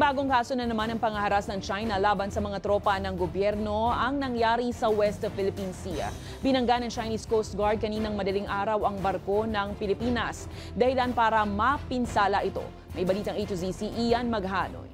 Panibagong kaso na naman ng pangaharas ng China laban sa mga tropa ng gobyerno ang nangyari sa West Philippine Sea. Binangga ng Chinese Coast Guard kaninang madaling araw ang barko ng Pilipinas, dahilan para mapinsala ito. May balitang A to Z si Ian Maghanoy.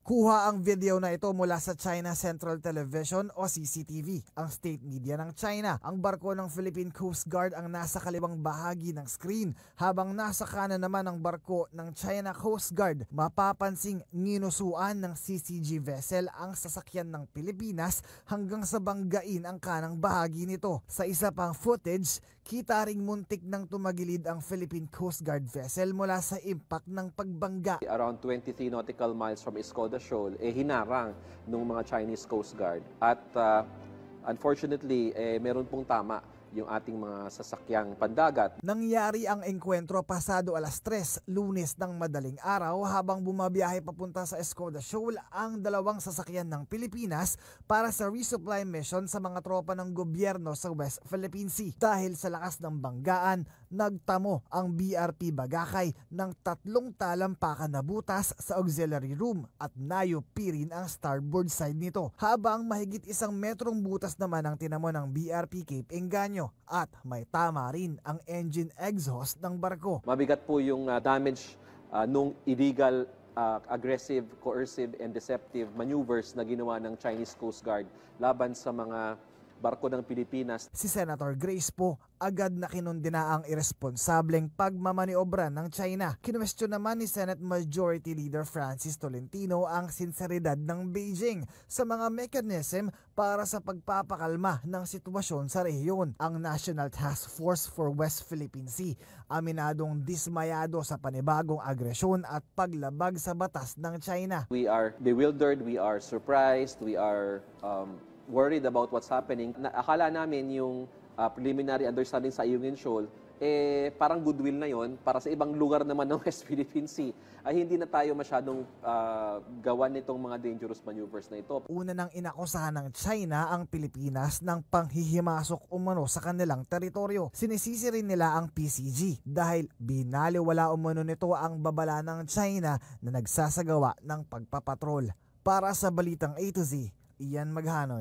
Kuha ang video na ito mula sa China Central Television o CCTV, ang state media ng China. Ang barko ng Philippine Coast Guard ang nasa kaliwang bahagi ng screen, habang nasa kanan naman ang barko ng China Coast Guard. Mapapansing ninusuan ng CCG vessel ang sasakyan ng Pilipinas hanggang sa banggain ang kanang bahagi nito. Sa isa pang footage, kita ring muntik nang tumagilid ang Philippine Coast Guard vessel mula sa impact ng pagbangga. Around 23 nautical miles from Escoda Shoal, hinarang ng mga Chinese Coast Guard. At unfortunately, meron pong tama yung ating mga sasakyang pandagat. Nangyari ang engkwentro pasado alas 3, Lunes ng madaling araw, habang bumabiyahe papunta sa Escoda Shoal ang dalawang sasakyan ng Pilipinas para sa resupply mission sa mga tropa ng gobyerno sa West Philippine Sea. Dahil sa lakas ng banggaan, nagtamo ang BRP Bagakay ng 3 talampakan na butas sa auxiliary room at nayupi rin ang starboard side nito. Habang mahigit 1 metrong butas naman ang tinamo ng BRP Cape Engaño at may tama rin ang engine exhaust ng barko. Mabigat po yung damage nung illegal, aggressive, coercive and deceptive maneuvers na ginawa ng Chinese Coast Guard laban sa mga barko ng Pilipinas. Si Senator Grace po agad na kinundina ang irresponsableng pagmamaniobra ng China. Kinwestiyon naman ni Senate Majority Leader Francis Tolentino ang sinseridad ng Beijing sa mga mechanism para sa pagpapakalma ng sitwasyon sa rehiyon. Ang National Task Force for West Philippine Sea aminadong dismayado sa panibagong agresyon at paglabag sa batas ng China. We are bewildered, we are surprised, we are worried about what's happening. Akala namin yung preliminary understanding sa Ayungin Shoal, parang goodwill na yon para sa ibang lugar naman ng West Philippine Sea. Ay hindi na tayo masyadong gawan nitong mga dangerous maneuvers na ito. Una nang inakusahan ng China ang Pilipinas ng panghihimasok umano sa kanilang teritoryo. Sinisisi rin nila ang PCG dahil binaliwala umano nito ang babala ng China na nagsasagawa ng pagpapatrol. Para sa Balitang A to Z, Ian Maghanoy.